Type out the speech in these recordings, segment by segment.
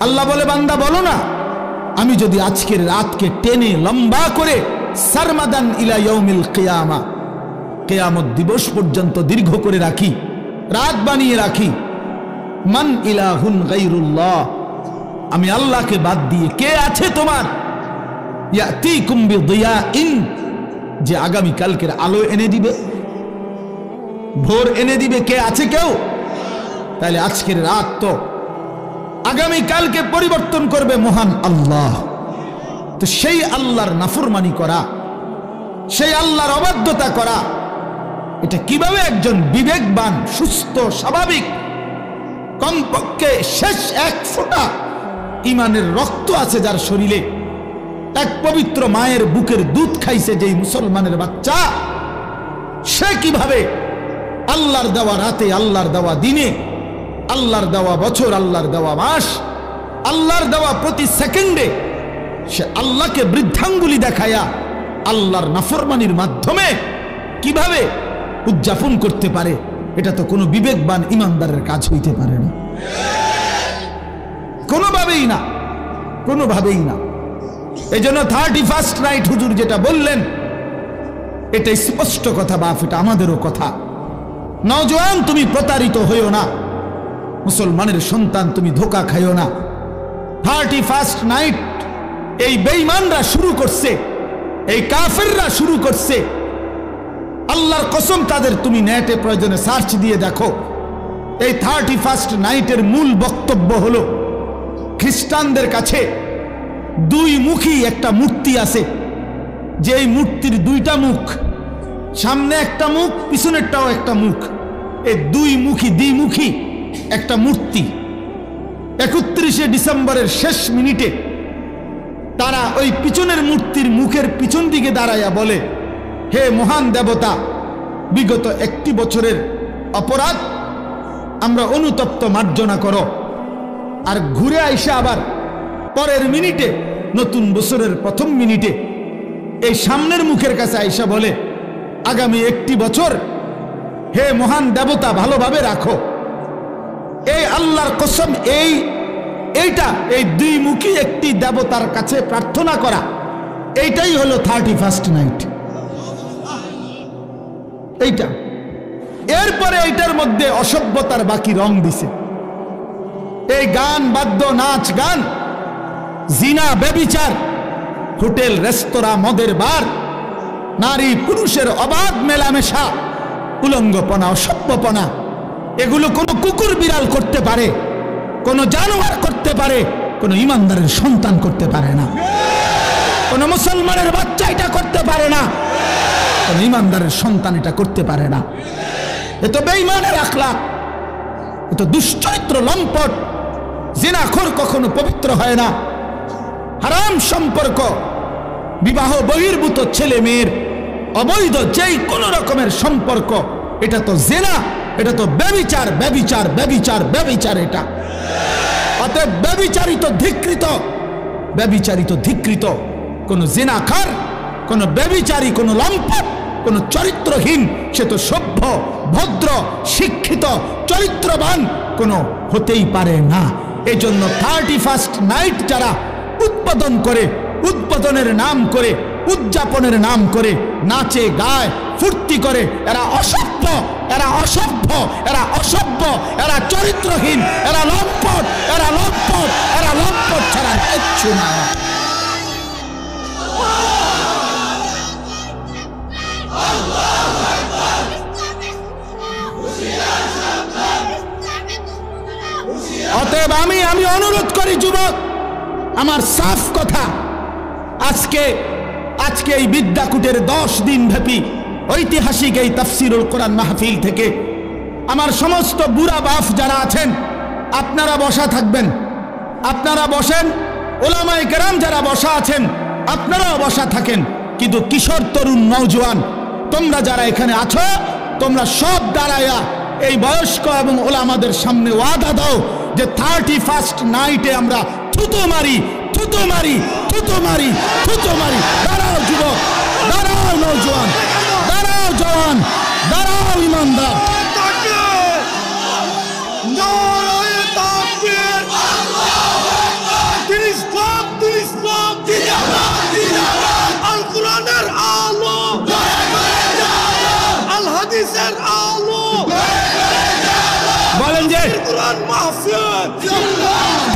আল্লাহ বলে, বান্দা বলো না, আমি যদি আজকের রাতকে টেনে লম্বা করে সারমাদান ইলা ইয়াউমিল কিয়ামা, কিয়ামত দিবস পর্যন্ত দীর্ঘ করে রাখি, রাত বানিয়ে রাখি, মান ইলাহুন গায়রুল্লাহ, আমি আল্লাহকে বাদ দিয়ে কে আছে তোমার, ইয়াতিকুম বিদিয়াইন, যে আগামী কালকের আলো এনে দিবে, ভোর এনে দিবে, কে আছে কেউ? তাহলে আজকের রাত তো আগামী কালকে পরিবর্তন করবে মহান আল্লাহ। তো সেই আল্লাহর নাফরমানি করা, সেই আল্লাহর অবাধ্যতা করা, এটা কিভাবে একজন বিবেকবান, সুস্থ, স্বাভাবিক, কমপক্ষে শেষ এক ফোঁটা ইমানের রক্ত আছে যার শরীরে, এক পবিত্র মায়ের বুকের দুধ খাইছে যেই মুসলমানের বাচ্চা, সে কিভাবে আল্লাহর দেওয়া রাতে, আল্লাহর দেওয়া দিনে, আল্লাহর দেওয়া বছর, আল্লাহর দেওয়া মাস, আল্লাহর দেওয়া প্রতি সেকেন্ডে সে আল্লাহকে বৃদ্ধাঙ্গুলি দেখায়া আল্লাহর নাফরমানির মাধ্যমে কিভাবে উদযাপন করতে পারে? এটা তো কোনো বিবেকবান ইমানদারের কাজ হইতে পারে না, কোনোভাবেই না, কোনোভাবেই না। এই জন্য 31st নাইট হুজুর যেটা বললেন, এটা স্পষ্ট কথা, বাপ, এটা আমাদেরও কথা। নওজোয়ান, তুমি প্রতারিত হইও না, মুসলমানের সন্তান তুমি ধোকা খাইও না। 31st নাইট এই বেঈমানরা শুরু করছে, এই কাফেররা শুরু করছে। আল্লাহর কসম, তাদের তুমি নেটে প্রয়োজনে সার্চ দিয়ে দেখো। এই 31st নাইটের মূল বক্তব্য হলো, খ্রিস্টানদের কাছে দুই মুখী একটা মূর্তি আছে, যে এই মূর্তির দুইটা মুখ, সামনে একটা মুখ, পিছনেরটাও একটা মুখ, এই দুই মুখী, দ্বিমুখী একটা মূর্তি। 31শে ডিসেম্বরের শেষ মিনিটে তারা ওই পিছনের মূর্তির মুখের পিছন দিকে দাঁড়াইয়া বলে, হে মহান দেবতা, বিগত 1 বছরের অপরাধ আমরা অনুতপ্ত মার্জনা করো। আর ঘুরে আইসা আবার পরের মিনিটে, নতুন বছরের প্রথম মিনিটে এই সামনের মুখের কাছে আইসা বলে, আগামী 1 বছর হে মহান দেবতা ভালোভাবে রাখো। এই আল্লাহর কসম, এইটা এই দুইমুখী একটি দেবতার কাছে প্রার্থনা করা, এইটাই হলো 31st নাইট। এইটা, এরপরে এইটার মধ্যে অসভ্যতার বাকি রং দিছে। এই গান, বাদ্য, নাচ গান, জিনা, ব্যভিচার, হোটেল, রেস্তোরাঁ, মদের বার, নারী পুরুষের অবাধ মেলামেশা, উলঙ্গপনা, অসভ্যপনা, এগুলো কোনো কুকুর বিড়াল করতে পারে, কোনো জানোয়ার করতে পারে, কোনো ইমানদারের সন্তান করতে পারে না, কোনো মুসলমানের বাচ্চা এটা করতে পারে না, কোনো ইমানদারের সন্তান এটা করতে পারে না। এ তো বেঈমানের আখলাক, এ তো দুশ্চরিত্র, লম্পট। জিনাখোর কখনো পবিত্র হয় না। হারাম সম্পর্ক, বিবাহ বহির্ভূত ছেলে মেয়ের অবৈধ যেই কোনো রকমের সম্পর্ক, এটা তো জিনা, এটা তো ব্যভিচার, ব্যভিচার, ব্যভিচার, ব্যভিচার। এটা অতএব ব্যভিচারিত, ধিক্কৃত, ব্যভিচারিত, ধিক্কৃত কোন জিনাখার, কোন ব্যভিচারী, কোন লম্পট, কোন চরিত্রহীন, সে তো সভ্য, ভদ্র, শিক্ষিত, চরিত্রবান কোনো হতেই পারে না। এই জন্য 31st নাইট যারা উদ্বোধন করে, উদ্বোধনের নাম করে, উদযাপনের নাম করে নাচে, গায়, ফুর্তি করে, এরা অসভ্য, এরা অসভ্য, এরা অসভ্য, এরা চরিত্রহীন, এরা লম্পট, এরা লম্পট, এরা লম্পট ছাড়া কিচ্ছু না। অতএব আমি অনুরোধ করি যুবক, আমার সাফ কথা, আজকে এই বিদ্যাকূটের 10 দিন ব্যাপী ঐতিহাসিক এই তাফসিরুল কোরআন মাহফিল থেকে আমার সমস্ত বুড়া বাপ যারা আছেন, আপনারা বসা থাকবেন, আপনারা বসেন। ওলামায়ে কেরাম যারা বসা আছেন, আপনারাও বসা থাকেন। কিন্তু কিশোর, তরুণ, নওজোয়ান, তোমরা যারা এখানে আছো, তোমরা সব দাঁড়ায়া এই বয়স্ক এবং ওলামাদের সামনে ওয়াদা দাও যে 31st নাইটে আমরা থুতু মারি, থুতু মারি, থুতু মারি, থুতু মারি। দাঁড়াও যুবক, দাঁড়াও নওজোয়ান, দাঁড়াও জওয়ান, দাঁড়াও ইমানদার। নারায়ে তাকবীর, আল্লাহু আকবার।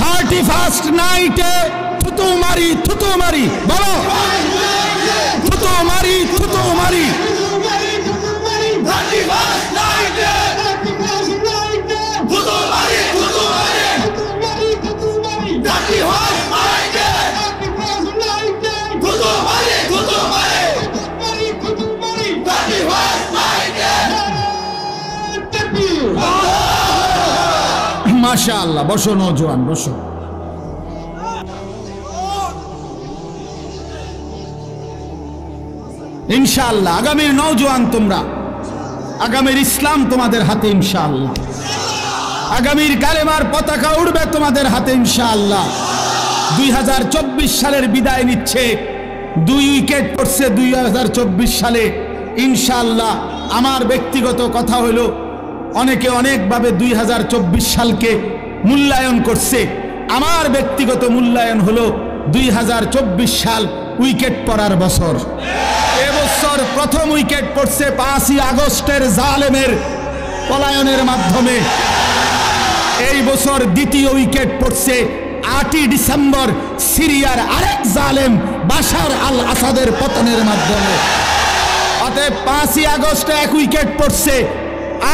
31st নাইটে থুতু মারি বলো, থুতু মারি 31st নাইটে থুতু মারি 31st নাইটে থুতু মারি 31st নাইটে। মাশাআল্লাহ। বসো নওজোয়ান, বসো। ইনশাআল্লাহ আগামীর নওজোয়ান তোমরা, আগামীর ইসলাম তোমাদের হাতে ইনশাআল্লাহ, আগামীর কালেমার পতাকা উড়বে তোমাদের হাতে ইনশাআল্লাহ। 2024 সালের বিদায় নিচ্ছে, 2 উইকেট পড়ছে 2024 সালে ইনশাআল্লাহ। আমার ব্যক্তিগত কথা হলো, অনেকে অনেকভাবে 2024 সালকে মূল্যায়ন করছে। আমার ব্যক্তিগত মূল্যায়ন হলো 2024 সাল উইকেট পড়ার বছর। এবছর প্রথম উইকেট পড়ছে 5ই আগস্টের জালেমের পলায়নের মাধ্যমে। এই বছর দ্বিতীয় উইকেট পড়ছে 8ই ডিসেম্বর সিরিয়ার আরেক জালেম বাশার আল আসাদের পতনের মাধ্যমে। অতএব 5ই আগস্টে 1 উইকেট পড়ছে,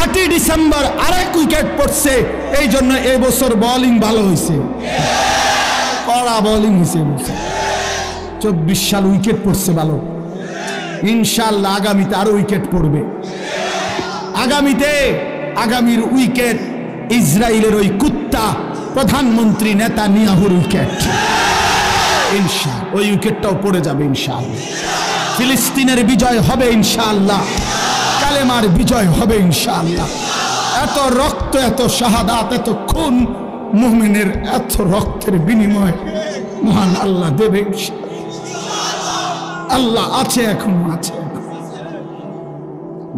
8ই ডিসেম্বর আরেক উইকেট পড়ছে। এই জন্য এই বছর বোলিং ভালো হয়েছে, কড়া বোলিং হয়েছে। 24 সাল উইকেট পড়ছে ভালো, ইনশাআল্লাহ আগামীতে আরো উইকেট পড়বে। আগামীর উইকেট ইসরায়েলের ওই কুত্তা প্রধানমন্ত্রী নেতানিয়াহুর উইকেট, ইনশাআল্লাহ ওই উইকেটটাও পড়ে যাবে ইনশাআল্লাহ। ফিলিস্তিনের বিজয় হবে ইনশাআল্লাহ, কালেমার বিজয় হবে ইনশাআল্লাহ। এত রক্ত, এত শাহাদাত, এত খুন, মুমিনের এত রক্তের বিনিময় মহান আল্লাহ দেবে। আল্লাহ আছে, এখনো আছে।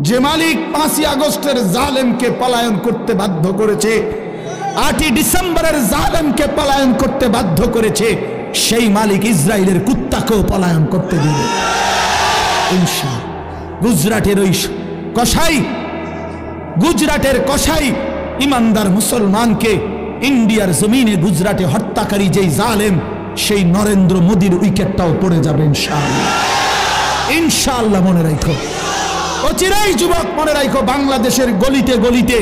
যে মালিক 5ই আগস্টের জালেমকে পলায়ন করতে বাধ্য করেছে, 8ই ডিসেম্বরের জালেমকে পলায়ন করতে বাধ্য করেছে, সেই মালিক ইসরায়েলের কুত্তাকেও পলায়ন করতে দিবে ইনশাআল্লাহ। গুজরাটের কসাই ইমানদার মুসলমানকে ইন্ডিয়ার জমিনে গুজরাটে হত্যাকারী যেই জালেম, সেই নরেন্দ্র মোদীর উইকেটটাও পড়ে যাবে ইনশাআল্লাহ। ইনশাআল্লাহ মনে রাখো, অচিরেই যুবক মনে রাখো, বাংলাদেশের গলিতে গলিতে,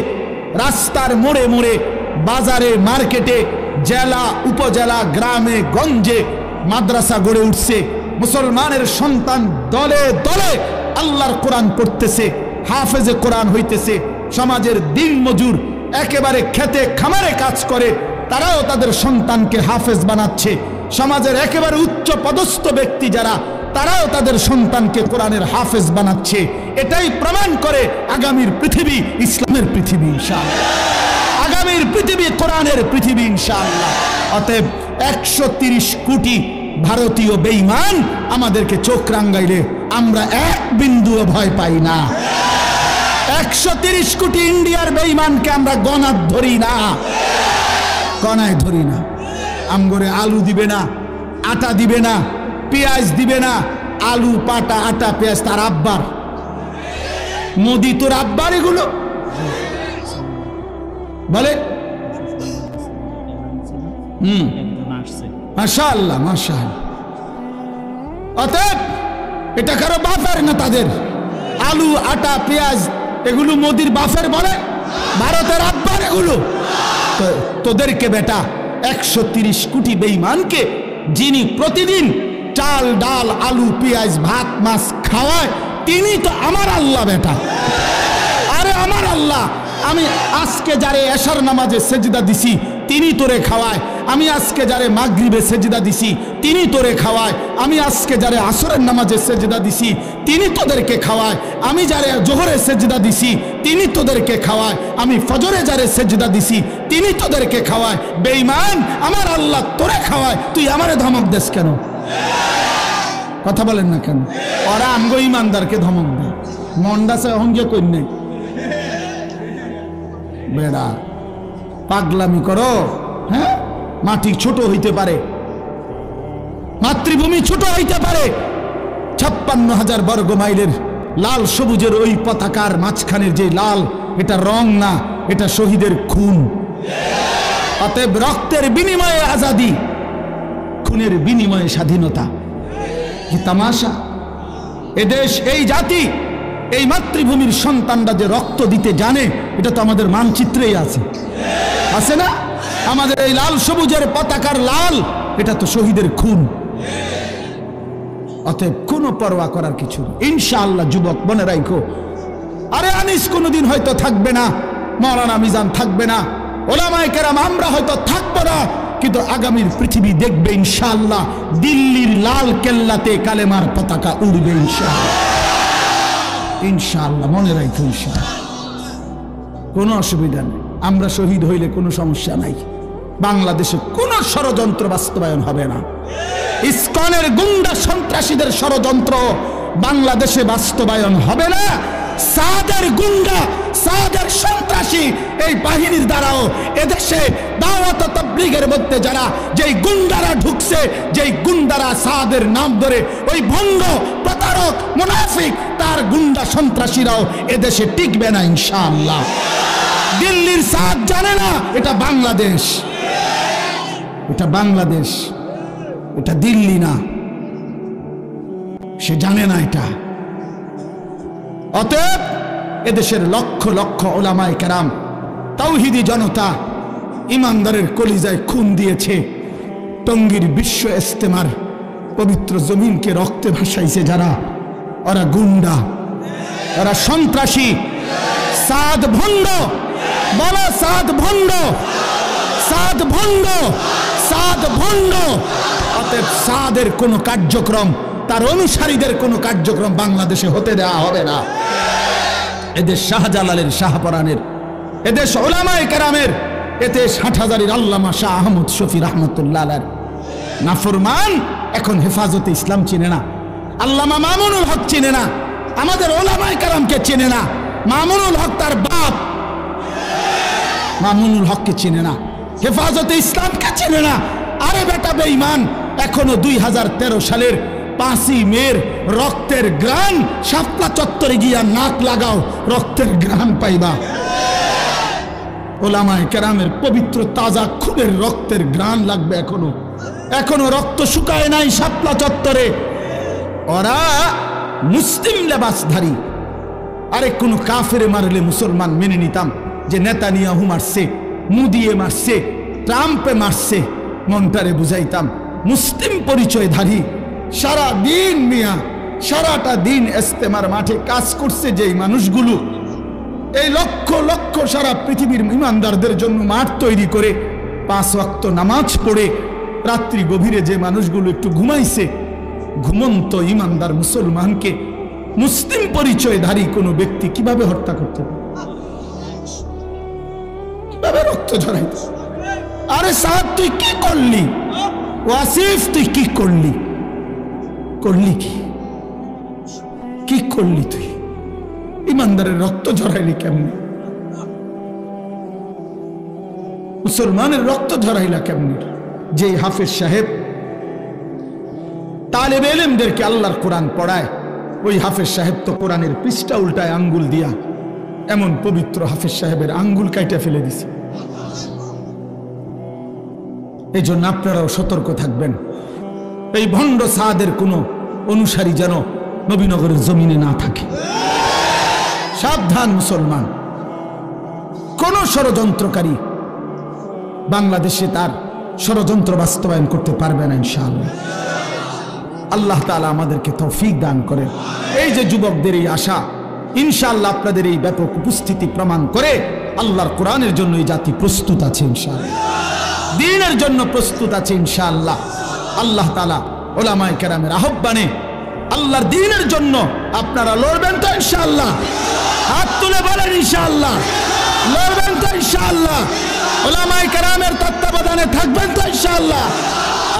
রাস্তার মোড়ে মোড়ে, বাজারে মার্কেটে, জেলা উপজেলা, গ্রামে গঞ্জে মাদ্রাসা গড়ে উঠছে। মুসলমানের সন্তান দলে দলে আল্লাহর কোরআন পড়তেছে, হাফেজে কোরআন হইতেছে। সমাজের দিন মজুর একেবারে খেতে খামারে কাজ করে, তারাও তাদের সন্তানকে হাফেজ বানাচ্ছে। সমাজের একেবারে উচ্চ পদস্থ ব্যক্তি যারা, তারাও তাদের সন্তানকে কোরআনের হাফেজ বানাচ্ছে। এটাই প্রমাণ করে আগামীর পৃথিবী ইসলামের পৃথিবী ইনশাআল্লাহ, আগামীর পৃথিবী কোরআনের পৃথিবী ইনশাআল্লাহ। অতএব 130 কোটি ভারতীয় বেঈমান আমাদেরকে চোখ রাঙ্গাইলে আমরা এক বিন্দুও ভয় পাই না। 130 কোটি ইন্ডিয়ার বেঈমানকে আমরা গণাত ধরি না, গণায় ধরি না। আমগরে আলু দিবে না, আটা দিবে না, পেঁয়াজ দিবে না। আলু, পাটা, আটা, পেঁয়াজ তার আব্বার। মোদি তোর আব্বার এগুলো বলে। মাশাআল্লাহ, মাশাআল্লাহ। অতএব এটা কারো বাপের না, তাদের আলু, আটা, পেঁয়াজ এগুলো মোদির বাপের বলে, ভারতের আব্বার এগুলো। তোদেরকে বেটা 130 কোটি বেঈমানকে যিনি প্রতিদিন চাল, ডাল, আলু, পেঁয়াজ, ভাত, মাছ খাওয়ায়, তিনি তো আমার আল্লাহ বেটা। আরে আমার আল্লাহ, আমি আজকে যারে এশার নামাজে সেজদা দিছি তিনি তোরে খাওয়ায়। আমি আজকে যারে মাগরিবে সেজদা দিছি তিনি তোরে খাওয়ায়। আমি আজকে যারে আসরের নামাজে সেজদা দিছি তিনি তোদেরকে খাওয়ায়। আমি যারে জোহরে সেজদা দিছি তিনি তোদেরকে খাওয়ায়। আমি ফজরে যারে সেজদা দিছি তিনি তোদেরকে খাওয়ায়। বেঈমান, আমার আল্লাহ তোরে খাওয়ায়, তুই আমারে ধমক দেস কেন? কথা বলেন না কেন? ওরা আমগো ইমানদারকে ধমক দেয়। মন্ডাসে অঙ্গে কই নেই বেড়া, পাগলামি করো। হ্যাঁ, মাটি ছোট হইতে পারে, মাতৃভূমি ছোট হইতে পারে, 56,000 বর্গ মাইলের লাল সবুজের ওই পতাকার মাঝখানের যে লাল, এটা রং না, এটা শহীদের খুন। অতএব রক্তের বিনিময়ে আজাদি, খুনের বিনিময়ে স্বাধীনতা। কি তামাশা! এদেশ, এই জাতি, এই মাতৃভূমির সন্তানরা যে রক্ত দিতে জানে, এটা তো আমাদের মানচিত্রেই আছে, আছে না? আমাদের এই লাল সবুজের পতাকার লাল, এটা তো শহীদের খুন। অতএব কোনো পরোয়া করার কিছু নেই। ইনশাআল্লাহ যুবক মনে রাখো, আরে আনিস কোনোদিন হয়তো থাকবে না, মাওলানা মিজান থাকবে না, ওলামায়ে কেরাম আমরা হয়তো থাকবো না, কিন্তু আগামীর পৃথিবী দেখবে ইনশাআল্লাহ দিল্লির লাল কেল্লাতে কালেমার পতাকা উড়বে ইনশাআল্লাহ। ইনশাআল্লাহ মনে রাখো, ইনশাআল্লাহ কোনো অসুবিধা নেই। আমরা শহীদ হইলে কোনো সমস্যা নাই। বাংলাদেশে কোনো ষড়যন্ত্র বাস্তবায়ন হবে না। ইসকনের গুন্ডা সন্ত্রাসীদের ষড়যন্ত্র বাংলাদেশে বাস্তবায়ন হবে না। সাদের গুন্ডা, সাদের সন্ত্রাসী এই বাহিনীর দ্বারাও এদেশে দাওয়াত ও তাবলীগের মধ্যে যারা যেই গুন্ডারা ঢুকছে, যেই গুন্ডারা সাদের নাম ধরে, ওই ভণ্ড প্রতারক মুনাফিক তার গুন্ডা সন্ত্রাসীরাও এদেশে টিকবে না ইনশাআল্লাহ। দিল্লির সাদ জানে না এটা বাংলাদেশ, এটা বাংলাদেশ, এটা দিল্লি না, সে জানে না এটা। অতএব এদেশের লক্ষ লক্ষ ওলামায়ে কেরাম, তাওহীদি জনতা, ইমানদারের কলিজায় খুন দিয়েছে। টঙ্গীর বিশ্ব ইজতেমার পবিত্র জমিনকে রক্তে ভাসাইছে যারা, ওরা গুন্ডা, ওরা সন্ত্রাসী। সাদ ভণ্ড, বলো সাদ ভণ্ড, সাদ ভণ্ড, সাদ ভণ্ড। অতএব সাদের কোন কার্যক্রম, তার অনুসারীদের কোন কার্যক্রম বাংলাদেশে হতে দেওয়া হবে না। এদেশ শাহজালালের, শাহপরানের, এদেশ ওলামায়ে কেরামের, এদেশ হাটহাজারীর আল্লামা শাহ আহমদ শফি রহমতুল্লাহ আলাইহির নাফরমান এখন হেফাজতে ইসলাম চিনে না, আল্লামা মামুনুল হক চিনে না, আমাদের ওলামায়ে কেরামকে চিনে না, মামুনুল হক তার বাপ মামুনুল হককে চিনে না, হেফাজতে ইসলামকে চিনে না। আরে বেটা বেঈমান, এখনো 2013 সালের 5ই মের রক্তের গ্রান শাপলা চত্বরে গিয়া নাক লাগাও, রক্তের গ্রান পাইবা। ওলামায়ে কেরামের পবিত্র তাজা খুনের রক্তের গ্রান লাগবে। এখনো রক্ত শুকায় নাই শাপলা চত্বরে। ওরা মুসলিম লেবাসধারী। আরে কোন কাফেরে মারলে মুসলমান মেনে নিতাম, যে নেতানিয়াহু মারছে, মুদিয়ে মারছে, ট্রাম্পে মারছে, মনটারে বুঝাইতাম। মুসলিম পরিচয়ধারী সারা দিন মিয়া, সারাটা দিন ইজতেমার মাঠে কাজ করছে যেই মানুষগুলো, এই লক্ষ লক্ষ সারা পৃথিবীর ইমানদারদের জন্য মাঠ তৈরি করে 5 ওয়াক্ত নামাজ পড়ে রাত্রি গভীরে যে মানুষগুলো একটু ঘুমাইছে, ঘুমন্ত ইমানদার মুসলমানকে মুসলিম পরিচয়ধারী কোনো ব্যক্তি কিভাবে হত্যা করতে পারে, কিভাবে রক্ত ঝরাইতে? আরে সাহেব তুই কি করলি? ওয়াসিফ তুই কি করলি? করলি কি করলি? তুই ইমানদারের রক্ত ঝরাইলি কেমনি? মুসলমানের রক্ত ঝরাইলা কেমনি? যে হাফেজ সাহেব তালেবে ইলমদেরকে আল্লাহর কোরআন পড়ায়, ওই হাফেজ সাহেব তো কোরআনের পৃষ্ঠা উল্টায় আঙ্গুল দিয়া, এমন পবিত্র হাফেজ সাহেবের আঙ্গুল কাইটা ফেলে দিছে। এই জন্য আপনারাও সতর্ক থাকবেন, এই ভণ্ড সাদের কোনো অনুসারী যেন নবীনগরের জমিনে না থাকে। সাবধান মুসলমান, কোন ষড়যন্ত্রকারী বাংলাদেশে তার ষড়যন্ত্র বাস্তবায়ন করতে পারবে না ইনশাআল্লাহ। আল্লাহ তাআলা আমাদেরকে তৌফিক দান করেন। এই যে যুবকদের এই আশা, ইনশাআল্লাহ আপনাদের এই ব্যাপক উপস্থিতি প্রমাণ করে আল্লাহর কোরআনের জন্য এই জাতি প্রস্তুত আছে ইনশাআল্লাহ, দ্বীনের জন্য প্রস্তুত আছে ইনশাআল্লাহ। আল্লাহ তাআলা উলামায়ে কেরামের আহ্বানে আল্লাহর দ্বীনের জন্য আপনারা লড়বেন তো ইনশাআল্লাহ? হাত তুলে বলেন ইনশাআল্লাহ। লড়বেন তো ইনশাআল্লাহ? উলামায়ে কেরামের তত্ত্বাবধানে থাকবেন তো ইনশাআল্লাহ?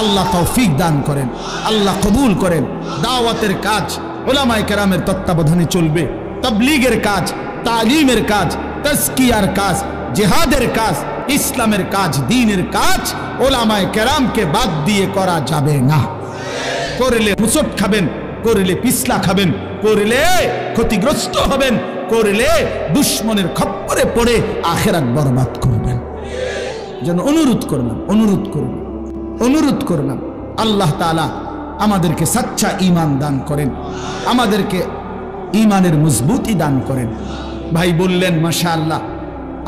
আল্লাহ তৌফিক দান করেন, আল্লাহ কবুল করেন। দাওয়াতের কাজ উলামায়ে কেরামের তত্ত্বাবধানে চলবে, তাবলীগের কাজ, তালিমের কাজ, তাজকিয়ার কাজ, জিহাদের কাজ, ইসলামের কাজ, দ্বীনের কাজ উলামায়ে কেরামকে বাদ দিয়ে করা যাবে না। করলে মুসট খাবেন, করলে পিছলা খাবেন, করলে ক্ষতিগ্রস্ত হবেন, করলে দুশ্মনের খপ্পরে পড়ে আখিরাত বরবাদ করবেন। যেন অনুরোধ করলাম আল্লাহ তাআলা আমাদেরকে সচ্চা ঈমান দান করেন, আমাদেরকে ঈমানের মজবুতি দান করেন। ভাই বললেন মাশাআল্লাহ,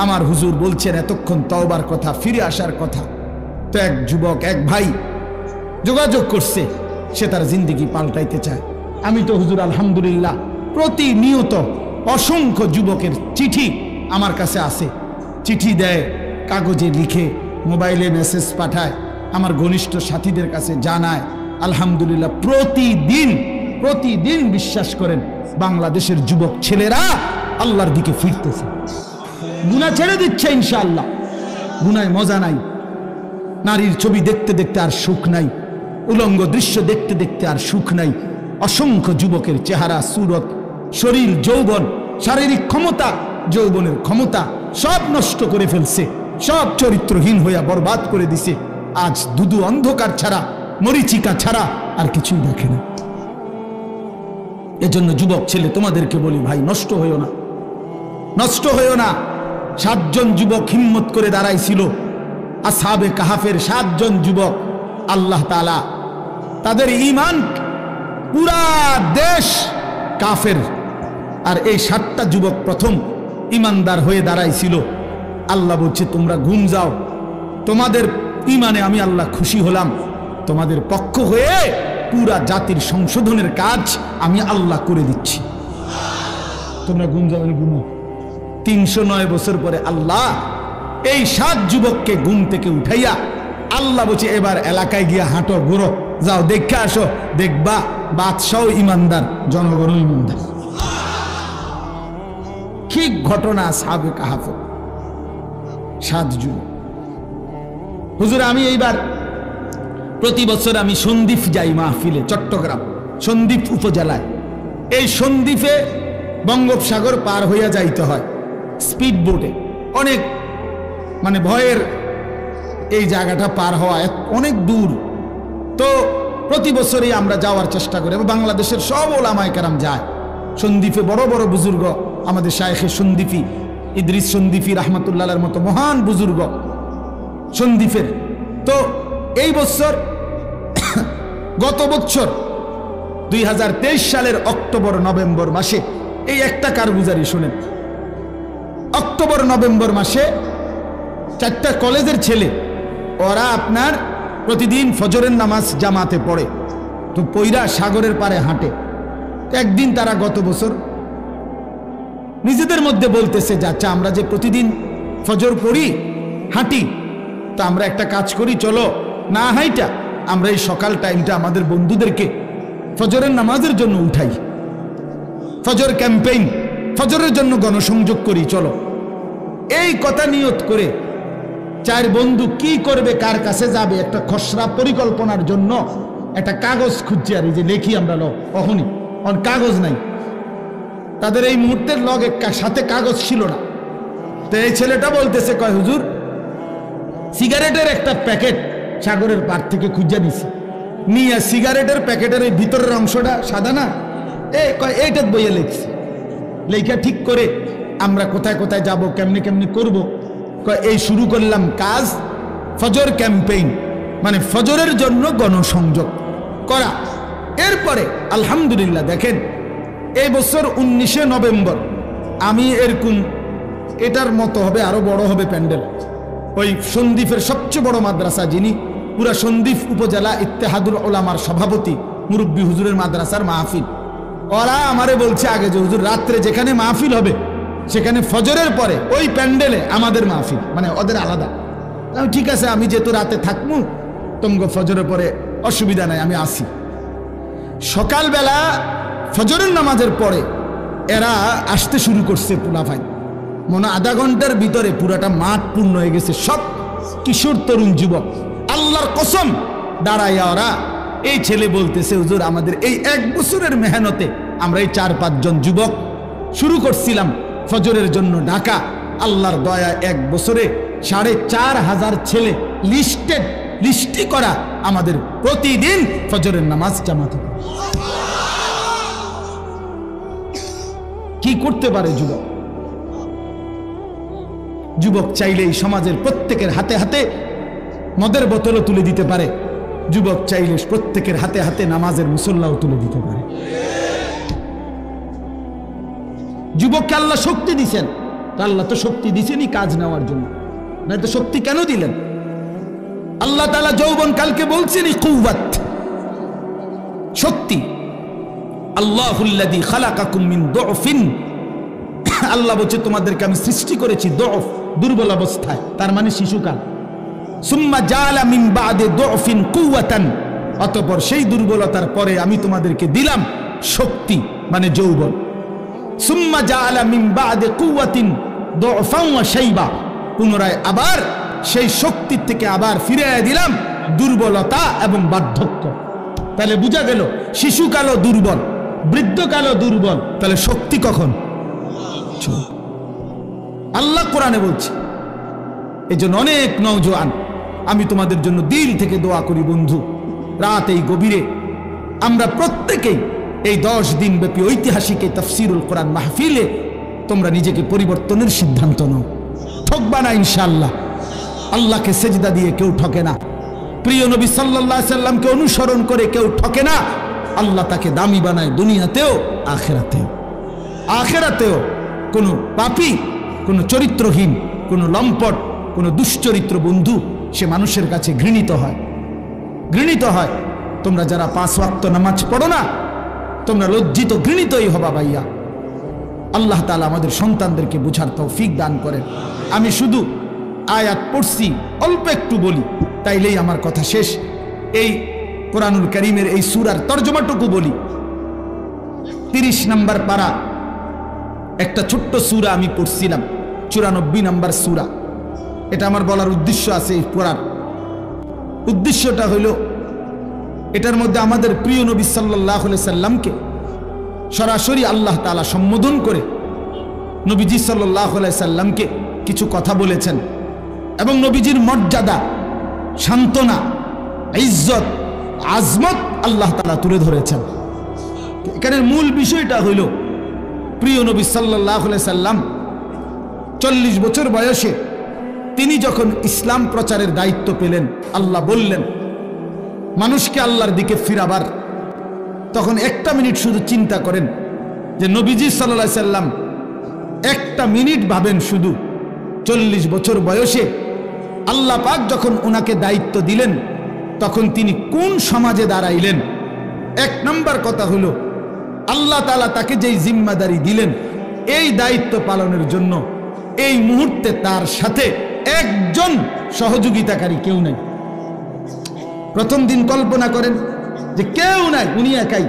আমার হুজুর বলছেন এতক্ষণ তওবার কথা, ফিরে আসার কথা। তো এক যুবক, এক ভাই যোগাযোগ করছে, সে তার জিন্দেগি পাল্টাইতে চায়। আমি তো হুজুর আলহামদুলিল্লাহ প্রতিনিয়ত অসংখ্য যুবকের চিঠি আমার কাছে আসে, চিঠি দেয়, কাগজে লিখে, মোবাইলে মেসেজ পাঠায়, আমার ঘনিষ্ঠ সাথীদের কাছে জানায়। আলহামদুলিল্লাহ প্রতিদিন বিশ্বাস করেন বাংলাদেশের যুবক ছেলেরা আল্লাহর দিকে ফিরতেছে, গুনাহ ছেড়ে দিচ্ছে ইনশাআল্লাহ। গুনায় মজা নাই, নারীর ছবি দেখতে দেখতে আর সুখ নাই, উলঙ্গ দৃশ্য দেখতে দেখতে আর সুখ নাই। অসংখ্য যুবকের চেহারা, সুরত, শরীর, যৌবন, শারীরিক ক্ষমতা, যৌবনের ক্ষমতা সব নষ্ট করে ফেলছে, সব চরিত্রহীন হইয়া বরবাদ করে দিছে। আজ দুদু অন্ধকার ছাড়া, মরিচিকা ছাড়া আর কিছুই দেখে না। এজন্য যুবক ছেলে তোমাদেরকে বলি, ভাই নষ্ট হইও না। 7 জন যুবক হিম্মত করে দাঁড়াইছিল, আসহাবে কাহাফের 7 জন যুবক। আল্লাহ তাআলা তাদের ঈমান, পুরা দেশ কাফের, আর এই 7টা যুবক প্রথম ঈমানদার হয়ে দাঁড়াইছিল। আল্লাহ বলছে তোমরা ঘুম যাও, তোমাদের ঈমানে আমি আল্লাহ খুশি হলাম, তোমাদের পক্ষ হয়ে পুরা জাতির সংশোধনের কাজ আমি আল্লাহ করে দিচ্ছি, তোমরা ঘুম যাও। ঘুমো। 309 বছর পরে আল্লাহ এই 7 যুবককে ঘুম থেকে উঠাইয়া আল্লাহ বলছে এবার এলাকায় গিয়া হাঁটো, ঘুরো, যাও, দেখে আসো, দেখবা বাদশাহ ইমানদার, জনগণ ইমানদার। ঠিক ঘটনা আসহাবে কাহাফ, 7 যুবক। হুজুর আমি এইবার প্রতি বছর আমি সন্দ্বীপ যাই মাহফিলে, চট্টগ্রাম সন্দ্বীপ উপজেলায়। এই সন্দ্বীপে বঙ্গোপসাগর পার হইয়া যাইতে হয় স্পিড বোটে, অনেক মানে ভয়ের এই জায়গাটা পার হওয়া অনেক দূর। তো প্রতি বছরই আমরা যাওয়ার চেষ্টা করি, বাংলাদেশের সব ওলামায়ে কেরাম যায় সন্দ্বীপে। বড় বড় বুজুর্গ, আমাদের শায়েখে সন্দ্বীপি ইদ্রিস সন্দ্বীপি রাহমাতুল্লাহর মতো মহান বুজুর্গ সন্দ্বীপের। তো এই বছর, গত বছর 2023 সালের অক্টোবর নভেম্বর মাসে, এই একটা কারগুজারি শুনেন, অক্টোবর নভেম্বর মাসে 4টা কলেজের ছেলে, ওরা আপনার প্রতিদিন ফজরের নামাজ জামাতে পড়ে, তো পইরা সাগরের পারে হাঁটে। একদিন তারা গত বছর নিজেদের মধ্যে বলতেছে, যাচ্ছা আমরা যে প্রতিদিন ফজর পড়ি, হাঁটি, তো আমরা একটা কাজ করি, চলো না হাইটা আমরা এই সকাল টাইমটা আমাদের বন্ধুদেরকে ফজরের নামাজের জন্য উঠাই, ফজর ক্যাম্পেইন, ফজরের জন্য গণসংযোগ করি, চলো। এই কথা নিয়ত করে 4 বন্ধু কি করবে, কার কাছে যাবে, একটা খসড়া পরিকল্পনার জন্য একটা কাগজ খুঁজছে, আর এই যে লেখি আমরা অহনি কাগজ নাই তাদের, এই মুহূর্তের লগে সাথে কাগজ ছিল না। তো এই ছেলেটা বলতেছে, কয় হুজুর সিগারেটের একটা প্যাকেট সাগরের পার থেকে খুঁজে নিছি, নিয়ে সিগারেটের প্যাকেটের এই ভিতরের অংশটা সাদা না, এইটা বইয়ে লিখছি, লেখা ঠিক করে আমরা কোথায় কোথায় যাব, কেমনি কেমনি করব, এই শুরু করলাম কাজ, ফজর ক্যাম্পেইন, মানে ফজরের জন্য গণসংযোগ করা। এরপরে আলহামদুলিল্লাহ দেখেন, এই বছর 19শে নভেম্বর আমি এরকম, এটার মতো হবে, আরো বড় হবে প্যান্ডেল, ওই সন্দ্বীপের সবচেয়ে বড় মাদ্রাসা, যিনি পুরা সন্দ্বীপ উপজেলা ইত্তেহাদুল উলামার সভাপতি, মুরব্বী হুজুরের মাদ্রাসার মাহফিল, ওরা আমারে বলছে আগে যে হুজুর রাত্রে যেখানে মাহফিল হবে সেখানে ফজরের পরে ওই প্যান্ডেলে আমাদের মাহফিল, মানে ওদের আলাদা। ঠিক আছে, আমি যেহেতু রাতে থাকবো, তোমগো ফজরের পরে অসুবিধা নাই, আমি আসি। সকালবেলা ফজরের নামাজের পরে এরা আসতে শুরু করছে, পুলাফাই, মনে আধা ঘন্টার ভিতরে পুরাটা মাঠ পূর্ণ হয়ে গেছে, সব কিশোর তরুণ যুবক। আল্লাহর কসম দাঁড়াইয়া ওরা, এই ছেলে বলতেছে হুজুর আমাদের এই 1 বছরের মেহনতে আমরা এই 4-5 জন যুবক শুরু করছিলাম ফজরের জন্য ঢাকা, আল্লাহর দয়া 1 বছরে 4,500 ছেলে লিস্টি করা আমাদের প্রতিদিন ফজরের নামাজ জামাতে। কি করতে পারে যুবক? যুবক চাইলেই সমাজের প্রত্যেকের হাতে হাতে মদের বোতলও তুলে দিতে পারে, যুবক চাইলে প্রত্যেকের হাতে হাতে নামাজের মুসল্লাও তুলে দিতে পারে। যুবককে আল্লাহ শক্তি দিছেন, তো আল্লাহ তো শক্তি দিছেনই কাজ নেওয়ার জন্য, না তো শক্তি কেন দিলেন? আল্লাহ তাআলা যৌবন কালকে বলছেনই কুওয়াত, শক্তি। আল্লাহুল্লাযী খালাকাকুম মিন দুফিন, আল্লাহ বলছে তোমাদেরকে আমি সৃষ্টি করেছি দুফ, দুর্বল অবস্থায়, তার মানে শিশুকাল। সুম্মা জাআলা মিন বাদি দুফিন কুওয়াতান, অতঃপর সেই দুর্বলতার পরে আমি তোমাদেরকে দিলাম শক্তি মানে যৌবন। সুম্মা জাআলা মিন বাদি কুওয়াতিন দুফান ওয়া শাইবা, পুনরায় আবার সেই শক্তির থেকে আবার ফিরিয়ে দিলাম দুর্বলতা এবং বার্ধক্য। তাহলে বোঝা গেল শিশুকালও দুর্বল, বৃদ্ধকালও দুর্বল, তাহলে শক্তি কখন? আল্লাহ কোরআনে বলছে। এই জন্য অনেক নওজোয়ান, আমি তোমাদের জন্য দিল থেকে দোয়া করি বন্ধু, রাত এই গভীরে আমরা প্রত্যেকেই এই 10 দিন ব্যাপী ঐতিহাসিক এই তাফসীরুল কোরআন মাহফিলে তোমরা নিজেকে পরিবর্তনের সিদ্ধান্ত নাও। ঠকবা না ইনশাআল্লাহ। আল্লাহকে সেজদা দিয়ে কেউ ঠকে না, প্রিয় নবী সাল্লাল্লাহু আলাইহি সাল্লামকে অনুসরণ করে কেউ ঠকে না। আল্লাহ তাকে দামি বানায় দুনিয়াতেও আখিরাতেও। আখিরাতেও কোনো পাপী, কোনো চরিত্রহীন, কোনো লম্পট, কোনো দুশ্চরিত্র বন্ধু সে মানুষের কাছে ঘৃণিত হয়, ঘৃণিত হয়। তোমরা যারা 5 ওয়াক্ত নামাজ পড়ো না, তোমরা লজ্জিত ঘৃণিতই হবা ভাইয়া। আল্লাহ তাআলা আমাদের সন্তানদেরকে বুঝার তৌফিক দান করেন। আমি শুধু আয়াত পড়ছি, অল্প একটু বলি, তাইলেই আমার কথা শেষ। এই কোরআনুল কারীমের এই সূরার তরজমাটুকু বলি। 30 নম্বর পারা একটা ছোট্ট সূরা আমি পড়ছিলাম, 94 নম্বর সূরা। এটা আমার বলার উদ্দেশ্য আছে, এই পড়ার উদ্দেশ্যটা হইল এটার মধ্যে আমাদের প্রিয় নবী সাল্লাল্লাহু আলাইহি সাল্লামকে সরাসরি আল্লাহ তাআলা সম্বোধন করে নবীজি সাল্লাল্লাহু আলাইহি সাল্লামকে কিছু কথা বলেছেন এবং নবীজির মর্যাদা, সান্ত্বনা, ইজ্জত, আজমত আল্লাহ তাআলা তুলে ধরেছেন। এখানের মূল বিষয়টা হইল প্রিয় নবী সাল্লাল্লাহু আলাইহি সাল্লাম 40 বছর বয়সে তিনি যখন ইসলাম প্রচারের দায়িত্ব পেলেন, আল্লাহ বললেন মানুষকে আল্লাহর দিকে ফিরাবার, তখন একটা মিনিট শুধু চিন্তা করেন যে নবীজি সাল্লাল্লাহু আলাইহি সাল্লাম একটা মিনিট ভাবেন শুধু 40 বছর বয়সে আল্লাহ পাক যখন ওনাকে দায়িত্ব দিলেন তখন তিনি কোন সমাজে দাঁড়াইলেন। 1 নম্বর কথা হলো আল্লাহ তাআলা তাকে যেই জিম্মাদারি দিলেন এই দায়িত্ব পালনের জন্য এই মুহূর্তে তার সাথে একজন সহযোগিতাকারী কেউ নাই। প্রথম দিন কল্পনা করেন যে কেউ নাই, উনি একাই।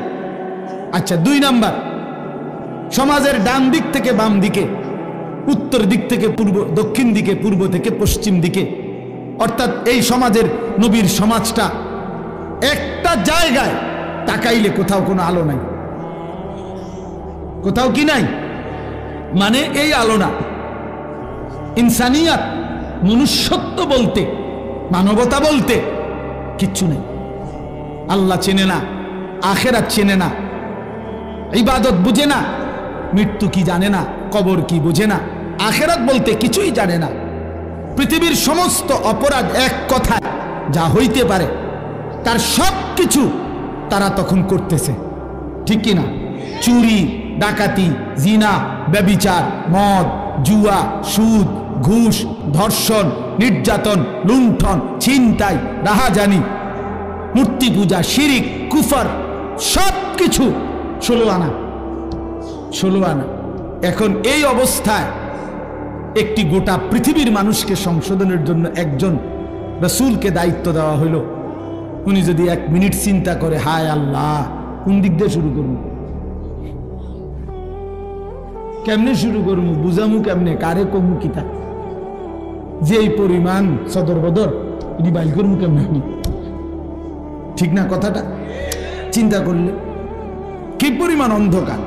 আচ্ছা, 2 নাম্বার, সমাজের ডান দিক থেকে বাম দিকে, উত্তর দিক থেকে পূর্ব, দক্ষিণ দিকে, পূর্ব থেকে পশ্চিম দিকে, অর্থাৎ এই সমাজের নবীর সমাজটা একটা জায়গায় তাকাইলে কোথাও কোনো আলো নাই, কোথাও কি নাই, মানে এই আলো না। ইনসানিয়াত, মনুষ্যত্ব বলতে, মানবতা বলতে কিচ্ছু নেই। আল্লাহ চেনে না, আখেরাত চেনে না, ইবাদত বুঝে না, মৃত্যু কি জানে না, কবর কি বুঝে না, আখেরাত বলতে কিছুই জানে না। পৃথিবীর সমস্ত অপরাধ এক কথায় যা হইতে পারে তার সব কিছু তারা তখন করতেছে, ঠিক কিনা? চুরি, ডাকাতি, জিনা, ব্যভিচার, মদ, জুয়া, সুদ, ঘুষ, ধর্ষণ, নির্যাতন, লুণ্ঠন, ছিনতাই, রাহাজানি, মূর্তি পূজা, শিরিক, কুফর, সব কিছু 16 আনা। এখন এই অবস্থায় একটি গোটা পৃথিবীর মানুষকে সংশোধনের জন্য একজন রাসূলকে দায়িত্ব দেওয়া হইল। উনি যদি 1 মিনিট চিন্তা করে, হায় আল্লাহ, কোন দিক দিয়ে শুরু করবো, কেমনে শুরু করবো, বুঝামু কেমনে, কারে কমু কিতা, যে এই পরিমাণ সদর বদর এটি বাইল করবো কেমনে আমি, ঠিক না কথাটা? চিন্তা করলে কি পরিমাণ অন্ধকার।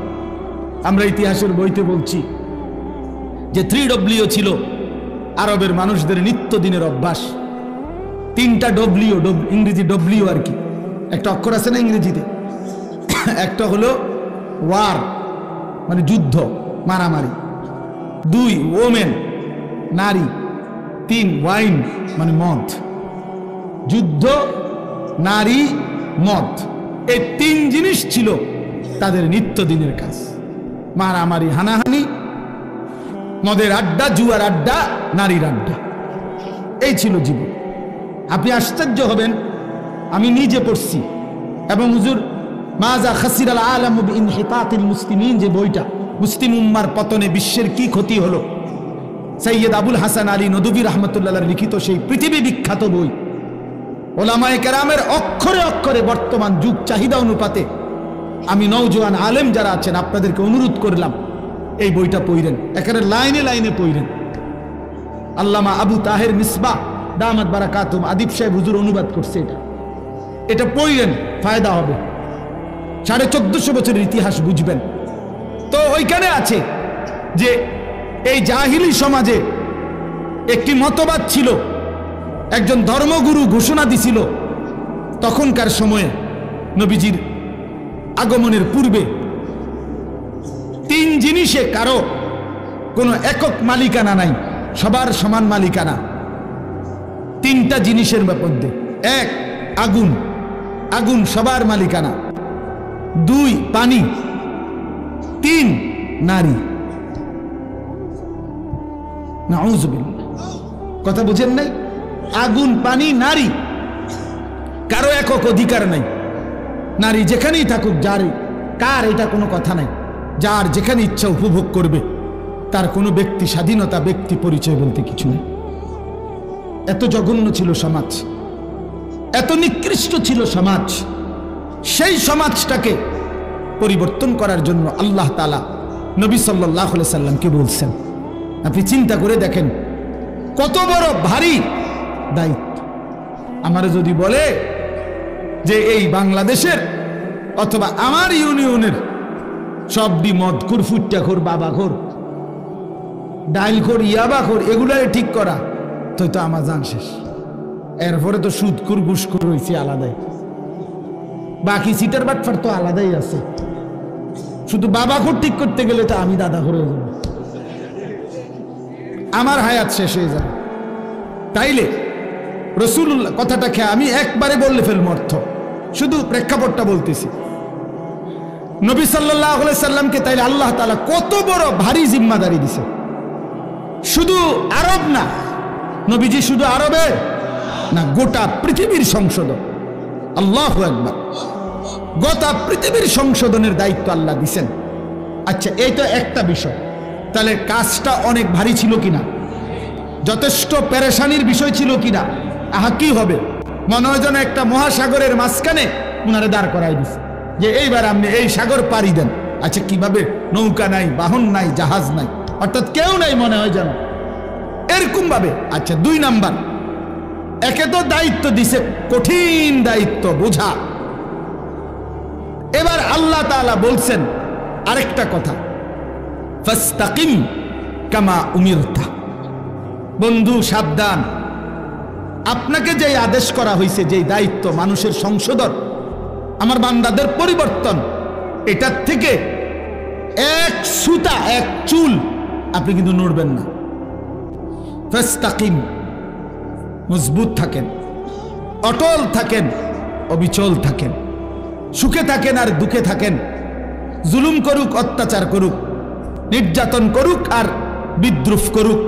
আমরা ইতিহাসের বইতে বলছি যে 3W ছিল আরবের মানুষদের নিত্যদিনের অভ্যাস। 3টা W, ইংরেজি W আর কি, একটা অক্ষর আছে না ইংরেজিতে, একটা হলো ওয়ার মানে যুদ্ধ, মারামারি। 2 ওমেন নারী, 3 ওয়াইন মানে মদ। যুদ্ধ, নারী, মদ, এই 3 জিনিস ছিল তাদের নিত্যদিনের কাজ। মারামারি, হানাহানি, মদের আড্ডা, জুয়ার আড্ডা, নারীর আড্ডা, এই ছিল জীবন। আপনি আশ্চর্য হবেন, আমি নিজে পড়ছি এবং হুজুর মাজা খাসিরাল আলাম বিইনহিতাতিল মুসলিমিন যে বইটা, মুসলিম উম্মার পতনে বিশ্বের কি ক্ষতি হলো, সৈয়দ আবুল হাসান আলী নদভী রাহমাতুল্লাহ লিখিত সেই পৃথিবী বিখ্যাত বই। ওলামায়ে কেরামের অক্ষরে অক্ষরে বর্তমান যুগ চাহিদা অনুপাতে আমি নওজোয়ান আলেম যারা আছেন আপনাদেরকে অনুরোধ করলাম এই বইটা পড়েন, এখানে লাইনে লাইনে পড়েন। আল্লামা আবু তাহের মিসবাহ দামাত বারাকাতুম আদিব সাহেব হুজুর অনুবাদ করছে, এটা পড়েন, ফায়দা হবে। 1450 বছরের ইতিহাস বুঝবেন। তো ওইখানে আছে যে এই জাহিলি সমাজে একটি মতবাদ ছিল, একজন ধর্মগুরু ঘোষণা দিছিল তখনকার সময়ে নবীজির আগমনের পূর্বে 3 জিনিসে কারো কোনো একক মালিকানা নাই, সবার সমান মালিকানা। 3টা জিনিসের মধ্যে, 1 আগুন, আগুন সবার মালিকানা, 2 পানি, 3 নারী। নাউযুবিল্লাহ, কথা বুঝেন নাই? আগুন, পানি, নারী, কারো একক অধিকার নাই। নারী যেখানেই থাকুক, যার কার এটা কোনো কথা নাই, যার যেখানে ইচ্ছা উপভোগ করবে, তার কোনো ব্যক্তি স্বাধীনতা, ব্যক্তি পরিচয় বলতে কিছু নেই। এত জঘন্য ছিল সমাজ, এত নিকৃষ্ট ছিল সমাজ। সেই সমাজটাকে পরিবর্তন করার জন্য আল্লাহ তাআলা নবী সাল্লাল্লাহু আলাইহি সাল্লামকে বলছেন। আপনি চিন্তা করে দেখেন কত বড় ভারী দায়িত্ব। আমার যদি বলে যে এই বাংলাদেশের অথবা আমার ইউনিয়নের সবডি মদখোর, ফুট্টাখোর, বাবাখোর, ডাইলখোর, ইয়াবাখোর, এগুলারে ঠিক করা, তো আমার জান শেষ। এরপরে তো সুদখোর, ঘুষখোর হয়েছে আলাদাই, বাকি সিটার বাটফার তো আলাদাই আছে। শুধু বাবাখোর ঠিক করতে গেলে তো আমি দাদাখোর হয়ে যাবো, আমার হায়াত শেষ হয়ে যাবে। তাইলে রাসূলুল্লাহ কথাটা খেয়ে আমি একবারে বললে ফেলবো অর্থ, শুধু প্রেক্ষাপটটা বলতেছি। নবী সাল্লাল্লাহু আলাইহি সাল্লামকে তাইলে আল্লাহ তাআলা কত বড় ভারী জিম্মাদারি দিছে। শুধু আরব না, নবীজি শুধু আরবে না, গোটা পৃথিবীর সংশোধন। আল্লাহু আকবার, গোটা পৃথিবীর সংশোধনের দায়িত্ব আল্লাহ দিছেন। আচ্ছা, এই তো একটা বিষয়। তাহলে কাজটা অনেক ভারী ছিল কিনা, যথেষ্ট পেরেশানির বিষয় ছিল কিনা? আহা, কি হবে, মনে হয় যেন একটা মহাসাগরের মাঝখানে উনারে দাঁড় করাই দিছে যে এইবার আপনি এই সাগর পাড়ি দেন। আচ্ছা, কিভাবে? নৌকা নাই, বাহন নাই, জাহাজ নাই, অর্থাৎ কেউ নাই, মনে হয় যেন এরকম ভাবে। আচ্ছা, 2 নাম্বার, একে তো দায়িত্ব দিছে, কঠিন দায়িত্ব, বোঝা। এবার আল্লাহ তাআলা বলছেন আরেকটা কথা, ফাস্তাকিম কামা উমিরতা। বন্ধু সাবধান, আপনাকে যে আদেশ করা হয়েছে, যে দায়িত্ব মানুষের সংশোধন, আমার বান্দাদের পরিবর্তন, এটার থেকে এক সুতা, এক চুল আপনি কিন্তু নড়বেন না। ফাস্তাকিম, মজবুত থাকেন, অটল থাকেন, অবিচল থাকেন, সুখে থাকেন আর দুঃখে থাকেন, জুলুম করুক, অত্যাচার করুক, নির্যাতন করুক আর বিদ্রুপ করুক,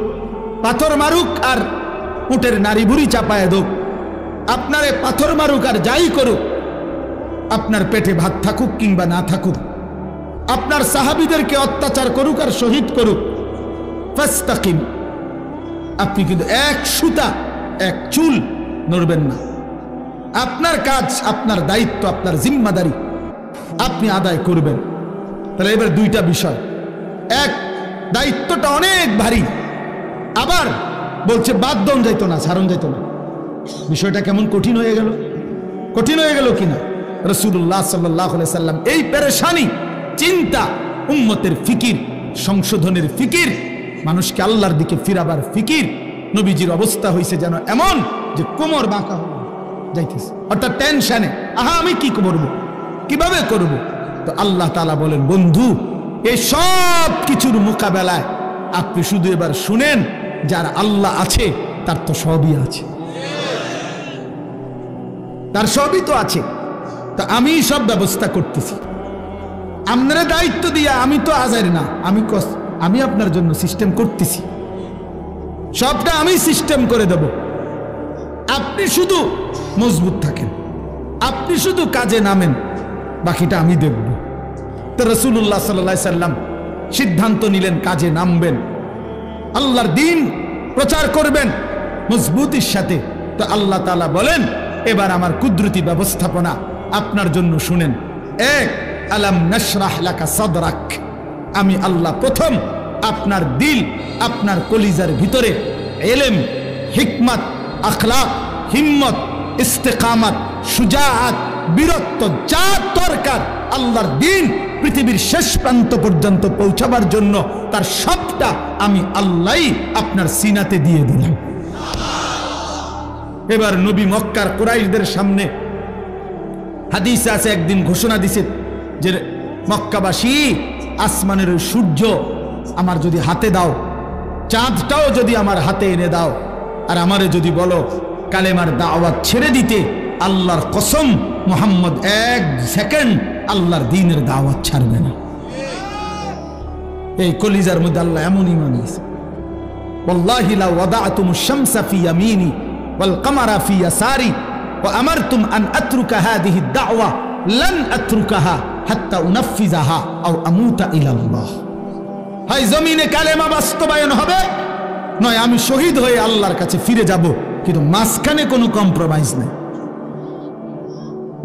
পাথর মারুক আর উটের নারী বুড়ি চাপায় দোক, আপনারে পাথর মারুক আর যাই করুক, আপনার পেটে ভাত থাকুক কিংবা না থাকুক, আপনার সাহাবীদেরকে অত্যাচার করুক আর শহীদ করুক, ফাস্তাকিম, আপনি কিন্তু এক সুতা, এক চুল নড়বেন না। আপনার কাজ, আপনার দায়িত্ব, আপনার জিম্মাদারি আপনি আদায় করবেন। তাহলে এবার 2টা বিষয়, এক, দায়িত্বটা অনেক ভারী, আবার বলছে বাদ দন যাইতো না, ছাড়ন যাইতো না। বিষয়টা কেমন কঠিন হয়ে গেল, কঠিন হয়ে গেল কিনা? রাসূলুল্লাহ সাল্লাল্লাহু আলাইহি সাল্লাম এই পেরেশানি, চিন্তা, উম্মতের ফিকির, সংশোধনের ফিকির, মানুষকে আল্লাহর দিকে ফিরাবার ফিকির, নবীজির অবস্থা হয়েছে যেন এমন যে কোমর বাঁকা যাইতেছে, অর্থাৎ টেনশনে, আহা আমি কি করব, কিভাবে করব? তো আল্লাহ তাআলা বলেন, বন্ধু এই সব কিছুর মোকাবেলায় আপনি শুধু এবার শুনেন, যার আল্লাহ আছে তার তো সবই আছে, তার সবই তো আছে। তা আমি সব ব্যবস্থা করতেছি, আপনারা দায়িত্ব দিয়া, আমি তো আজার না, আমি আপনার জন্য সিস্টেম করতেছি, সবটা আমি সিস্টেম করে দেব। আপনি শুধু মজবুত থাকেন, আপনি শুধু কাজে নামেন, বাকিটা আমি দেখব। তো রাসূলুল্লাহ সাল্লাল্লাহু আলাইহি সাল্লাম সিদ্ধান্ত নিলেন কাজে নামবেন, আল্লাহর দ্বীন প্রচার করবেন মজবুতির সাথে। তো আল্লাহ তাআলা বলেন, এবার আমার কুদরতি ব্যবস্থাপনা আপনার জন্য শুনেন। এক, আলাম নাশরাহ লাকা সাদরাক, আমি আল্লাহ প্রথম আপনার দিল, আপনার কলিজার ভিতরে ইলম, হিকমত, আখলাক, হিম্মত, ইস্তেকামত, শুজাআত, বীরত্ব, যা দরকার আল্লাহর দ্বীন পৃথিবীর শেষ প্রান্ত পর্যন্ত পৌঁছাবার জন্য, তার সবটা আমি আল্লাহই আপনার সিনাতে দিয়ে দিলাম। এবার নবী মক্কার কুরাইশদের সামনে, হাদিসে আছে, একদিন ঘোষণা দিছে যে মক্কাবাসী, আসমানের সূর্য আমার যদি হাতে দাও, চাঁদটাও যদি আমার হাতে এনে দাও, আর আমারে যদি বলো কালেমার দাওয়াত ছেড়ে দিতে, আল্লাহর কসম মুহাম্মদ এক সেকেন্ড আল্লাহর দ্বীনের দাওয়াত ছাড়বে না। এই কলিজার মধ্যে আল্লাহ এমন ঈমান দিয়েছে, ওয়াল্লাহি লা ওয়াদাতুমুশ শামসা ফি ইয়ামিনি ওয়াল কামারা ফি ইয়াসারি ওয়া আমারতুম আন আতরুকা হাদিহি দাওয়া লান আতরুকাহা হাত্তা উনাফিজাহা আও আমুতা ইলাল্লাহ। হয় জমিনে কালেমা বাস্তবায়ন হবে, নয় আমি শহীদ হয়ে আল্লাহর কাছে ফিরে যাব, কিন্তু মাঝখানে কোনো কম্প্রোমাইজ নাই,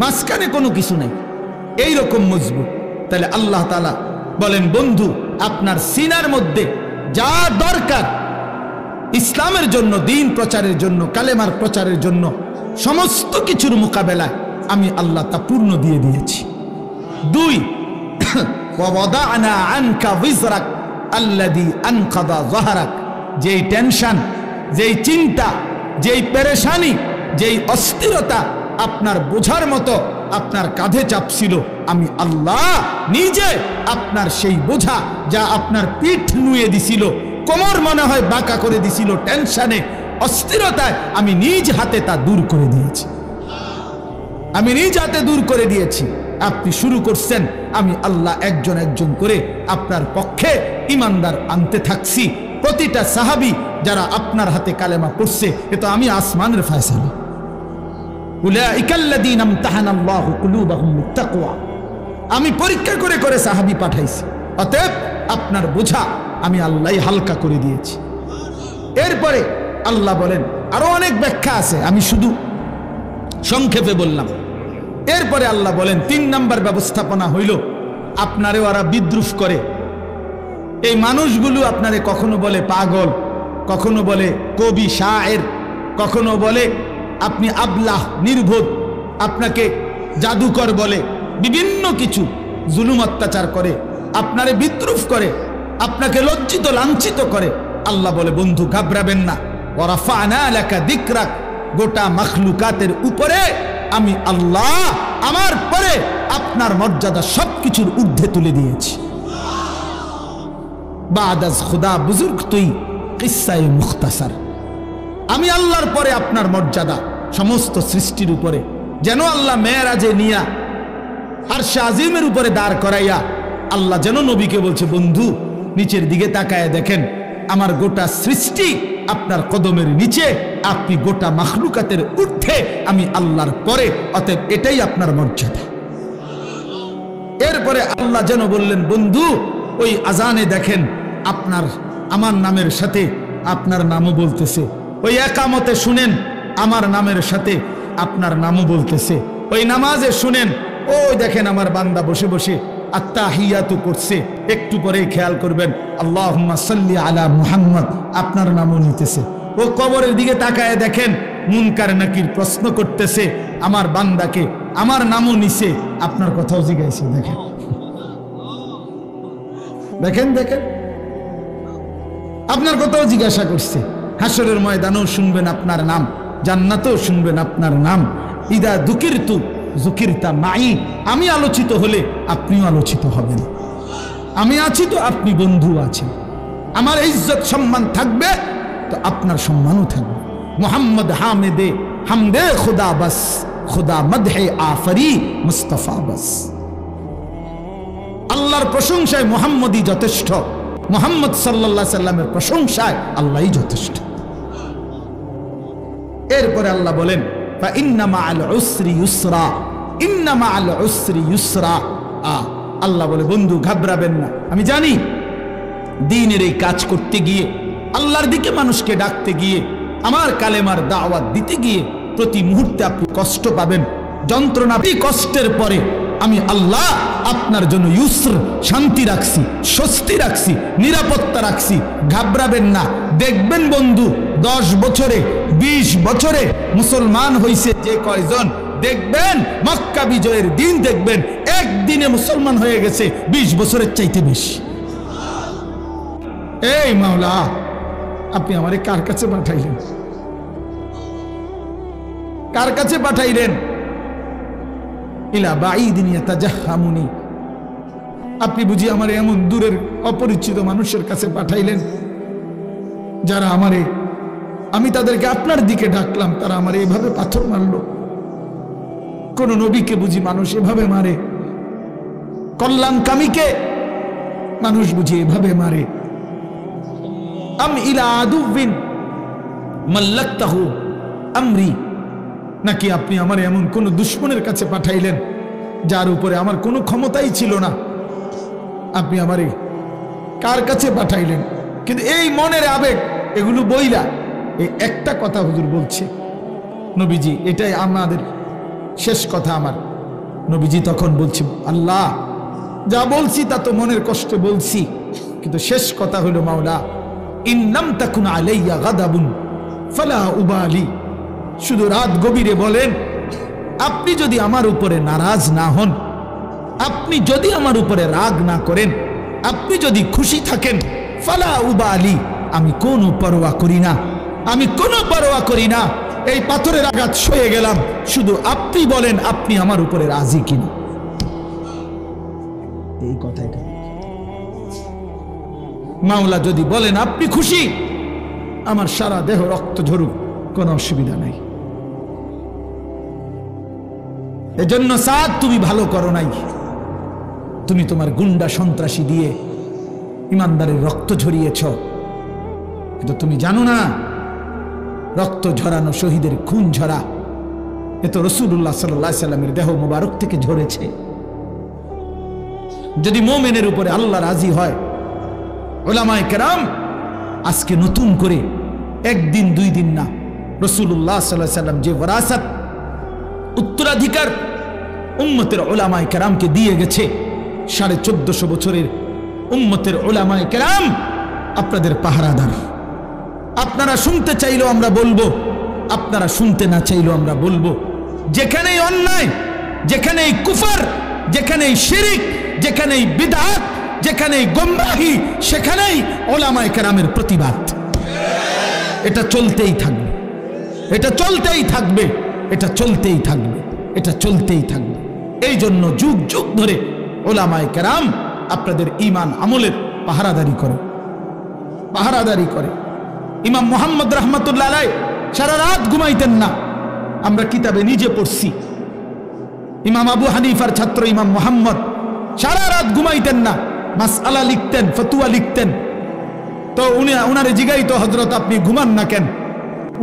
মাঝখানে কোনো কিছু নাই, এইরকম মজবুত। তাহলে আল্লাহ তাআলা বলেন, বন্ধু আপনার সিনার মধ্যে যা দরকার ইসলামের জন্য, দ্বীন প্রচারের জন্য, কালেমার প্রচারের জন্য, সমস্ত কিছুর মোকাবেলায় আমি আল্লাহ তা পূর্ণ দিয়ে দিয়েছি। দুই, ওয়াদানা আনকা বিজরাক আল্লাযী আনকাদা যাহরাক, যেই টেনশন, যেই চিন্তা, যেই পেরেশানি, যেই অস্থিরতা আপনার বোঝার মতো আপনার কাঁধে চাপছিল, আমি আল্লাহ নিজে আপনার সেই বোঝা, যা আপনার পিঠ নুয়ে দিছিল, কোমর মনে হয় বাঁকা করে দিছিল টেনশনে, অস্থিরতায়, আমি নিজ হাতে তা দূর করে দিয়েছি, আমি নিজ হাতে দূর করে দিয়েছি। আপনি শুরু করছেন, আমি আল্লাহ একজন একজন করে আপনার পক্ষে ইমানদার আনতে থাকছি। প্রতিটা সাহাবী যারা আপনার হাতে কালেমা পড়ছে, এ তো আমি আসমানের ফয়সালা। উলাইকাল্লাযীনা ইমতাহানাল্লাহু কুলুবাহুম লিত্তাকওয়া, আমি পরীক্ষা করে করে সাহাবী পাঠাইছি, অতএব আপনার বোঝা আমি আল্লাহই হালকা করে দিয়েছি। এরপরে আল্লাহ বলেন, আরো অনেক ব্যাখ্যা আছে, আমি শুধু সংক্ষেপে বললাম। এরপরে আল্লাহ বলেন, 3 নাম্বার ব্যবস্থাপনা হইল, আপনারে ওরা বিদ্রুপ করে। এই মানুষগুলো আপনারে কখনো বলে পাগল, কখনো বলে কবি শায়ের, কখনো বলে আপনি আবলাহ, নির্বোধ, আপনাকে জাদুকর বলে, বিভিন্ন কিছু জুলুম অত্যাচার করে, আপনারে বিদ্রুপ করে, আপনাকে লজ্জিত লাঞ্ছিত করে। আল্লাহ বলে, বন্ধু ঘাবড়াবেন না, ওয়ারাফা'না লাকা যিকরাক, গোটা মাখলুকাতের উপরে আমি আল্লাহ আমার পরে আপনার মর্যাদা সবকিছুর ঊর্ধ্বে তুলে দিয়েছি। বাদাজ খুদা বুজুর্গ তুই কিসসায়ে মুখতাসার, আমি আল্লাহর পরে আপনার মর্যাদা সমস্ত সৃষ্টির উপরে। যেন আল্লাহ মেরাজে নিয়া আরশে আজিমের উপরে দাঁড় করাইয়া আল্লাহ যেন নবীকে বলছে, বন্ধু নিচের দিকে তাকায় দেখেন, আমার গোটা সৃষ্টি আপনার কদমের নিচে, আপনি গোটা মাখলুকাতের ঊর্ধ্বে, আমি আল্লাহর পরে, অতএব এটাই আপনার মর্যাদা। এরপরে আল্লাহ যেন বললেন, বন্ধু ওই আজানে দেখেন আপনার আমার নামের সাথে আপনার নামও বলতেছে, ওই একামতে শুনেন আমার নামের সাথে আপনার নামও বলতেছে, ওই নামাজে শুনেন, ওই দেখেন আমার বান্দা বসে বসে আত্তাহিয়াতু পড়ছে, একটু পরেই খেয়াল করবেন আল্লাহুম্মা সাল্লি আলা মুহাম্মদ, আপনার নামও নিতেছে। ও কবরের দিকে তাকায় দেখেন মুনকার নাকির প্রশ্ন করতেছে আমার বান্দাকে, আমার নামও নিছে, আপনার কথাও জিজ্ঞাসা। দেখেন দেখেন দেখেন আপনার কথাও জিজ্ঞাসা করছে। হাসরের ময়দানেও শুনবেন আপনার নাম, জান্নাতেও শুনবেন আপনার নাম। ইদা যুকিরতু যুকিরতা মাই, আমি আলোচিত হলে আপনিও আলোচিত হবেন। আমি আছি তো আপনি বন্ধু আছেন, আমার ইজ্জত সম্মান থাকবে, তো আপনার সম্মানও থাকবে। মোহাম্মদ হামেদে হামদে খুদা বাস, খুদা মদহে আফরি মুস্তাফা বাস। আল্লাহর প্রশংসায় মোহাম্মদই যথেষ্ট, মোহাম্মদ সাল্লাল্লাহু আলাইহি সাল্লামের প্রশংসায় আল্লাহই যথেষ্ট। এরপরে আল্লাহ বলেন ফা ইন্না মাআল উসরি ইউসরা, ইন্না মাআল উসরি ইউসরা। আল্লাহ বলে বন্ধু ঘাবড়াবেন না, আমি জানি দ্বীনের এই কাজ করতে গিয়ে, আল্লাহর দিকে মানুষকে ডাকতে গিয়ে, আমার কালেমার দাওয়াত দিতে গিয়ে প্রতি মুহূর্তে আপনি কষ্ট পাবেন, যন্ত্রণা। এই কষ্টের পরে আমি আল্লাহ আপনার জন্য ইউসর, শান্তি রাখছি, স্বস্তি রাখছি, নিরাপত্তা রাখছি। ঘাবড়াবেন না। দেখবেন বন্ধু 10 বছরে 20 বছরে মুসলমান হইছে যে কয়জন, দেখবেন মক্কা বিজয়ের দিন দেখবেন একদিনে মুসলমান হয়ে গেছে 20 বছরের চাইতে বেশি। এই মাওলা, আপনি আমারে কার কাছে পাঠাইলেন? কার কাছে পাঠাইলেন? ইলা বাঈদিন ইয়াতাজাহামুনি, আপনি বুঝি আমারে এমন দূরের অপরিচিত মানুষের কাছে পাঠাইলেন যারা আমারে, আমি তাদেরকে আপনার দিকে ডাকলাম, তারা আমারে এভাবে পাথর মারলো। কোন নবীকে বুঝি মানুষ এভাবে মারে? কল্যাণকামীকে মানুষ বুঝি এভাবে মারে? আম ইলা আদুবিন মাল্লাকতাহু আমরি, নাকি আপনি আমার এমন কোন দুশমনের কাছে পাঠাইলেন যার উপরে আমার কোনো ক্ষমতাই ছিল না? আপনি আমারে কার কাছে পাঠাইলেন? কিন্তু এই মনের আবেগ এগুলো বইলা এই একটা কথা হুজুর বলছে, নবীজি এটাই আমাদের শেষ কথা। আমার নবীজি তখন বলছে, আল্লাহ যা বলছি তা তো মনের কষ্টে বলছি, কিন্তু শেষ কথা হলো মাওলা ইন লাম তাকুন আলাইয়া গাদাবুন ফালা উবালি। শুধু রাত গভীরে বলেন, আপনি যদি আমার উপরে নারাজ না হন, আপনি যদি আমার উপরে রাগ না করেন, আপনি যদি খুশি থাকেন, ফালা উবালি, আমি কোনো পরোয়া করি না, আমি কোনো পরোয়া করি না। এই পাথরের আঘাত সয়ে গেলাম, শুধু আপনি বলেন আপনি আমার উপরে রাজি কিনা। এই কথাটা মাওলা যদি বলেন আপনি খুশি, আমার সারা দেহ রক্ত ঝরুক, কোনো অসুবিধা নাই। এজন্য সাদ তুমি ভালো করো নাই, তুমি তোমার গুন্ডা সন্ত্রাসী দিয়ে ইমানদারের রক্ত ঝরিয়েছ, কিন্তু তুমি জানো না রক্ত ঝরানো, শহীদের খুন ঝরা, এ তো রাসূলুল্লাহ সাল্লাল্লাহু আলাইহি সাল্লামের দেহ মোবারক থেকে ঝরেছে। যদি মুমিনের উপরে আল্লাহ রাজি হয়, উলামায়ে কেরাম আজকে নতুন করে একদিন 2 দিন না, রাসূলুল্লাহ সাল্লাল্লাহু আলাইহি সাল্লাম যে ওয়ারাসাত উত্তরাধিকার উম্মতের উলামায়ে কেরামকে দিয়ে গেছে, 1450 বছরের উম্মতের উলামায়ে কেরাম আপনাদের পাহারাদার। আপনারা শুনতে চাইলেও আমরা বলবো, আপনারা শুনতে না চাইলেও আমরা বলবো, যেখানেই অন্যায়, যেখানেই কুফর, যেখানেই শিরিক, যেখানেই বিদআত, যেখানেই গোমরাহি, সেখানেই উলামায়ে কেরামের প্রতিবাদ। এটা চলতেই থাকবে, এটা চলতেই থাকবে, এটা চলতেই থাকবে, এটা চলতেই থাকবে। এই জন্য যুগ যুগ ধরে উলামায়ে কেরাম আপনাদের ঈমান আমলের পাহারাদারি করে, পাহারাদারি করে। ইমাম মুহাম্মদ রাহমাতুল্লাহ আলাইহি সারা রাত ঘুমাইতেন না, আমরা কিতাবে নিজে পড়ছি। ইমাম আবু হানিফার ছাত্র ইমাম মুহাম্মদ সারা রাত ঘুমাইতেন না, মাসআলা লিখতেন, ফতোয়া লিখতেন। তো উনারে জিগাইতো, হযরত আপনি ঘুমান না কেন?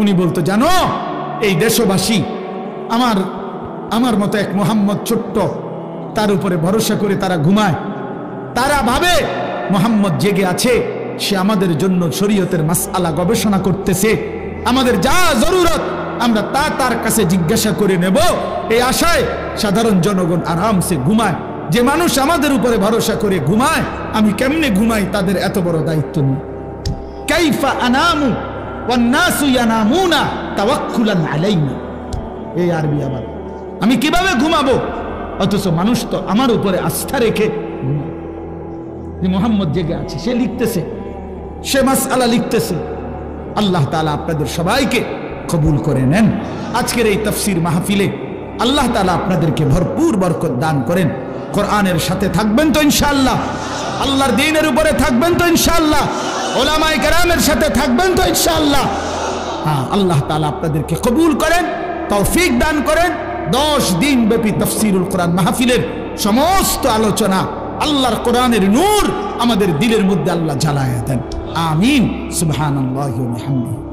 উনি বলতো, জানো এই দেশবাসী আমার মতো এক মুহাম্মদ ছোট্ট, তার উপরে ভরসা করে তারা ঘুমায়, তারা ভাবে মুহাম্মদ জেগে আছে, সে আমাদের জন্য শরীয়তের মাসআলা গবেষণা করতেছে, আমাদের যা জরুরত আমরা তা তার কাছে জিজ্ঞাসা করে নেব, এই আশায় সাধারণ জনগণ আরামসে ঘুমায়। যে মানুষ আমাদের উপরে ভরসা করে ঘুমায়, আমি কেমনে ঘুমাই তাদের এত বড় দায়িত্ব নেই। কাইফা আনামু ওয়ান নাসু ইয়ানামুনা তাওয়াক্কুলান আলাইনা, এই আরবি আবার, আমি কিভাবে ঘুমাবো অথচ মানুষ তো আমার উপরে আস্থা রেখে ঘুমায়। যে মুহাম্মদ জেগে আছে, সে লিখতেছে, সে মাসআলা লিখতেছে। আল্লাহ তাআলা আপনাদের সবাইকে কবুল করে নেন। আজকের এই তাফসীর মাহফিলে আল্লাহ তাআলা আপনাদেরকে ভরপুর বরকত দান করেন। কোরআনের সাথে থাকবেন তো ইনশাআল্লাহ? আল্লাহর দ্বীনের উপরে থাকবেন তো ইনশাআল্লাহ? ওলামায়ে কেরামের সাথে থাকবেন তো ইনশাআল্লাহ? হ্যাঁ, আল্লাহ তাআলা আপনাদেরকে কবুল করেন, তৌফিক দান করেন। 10 দিন ব্যাপী তাফসীরুল কোরআন মাহফিলের সমস্ত আলোচনা আল্লাহর কোরআনের নূর আমাদের দিলের মধ্যে আল্লাহ জ্বালায়া দেন। আমিন। সুবহানাল্লাহি ওয়া বিহামদিহি।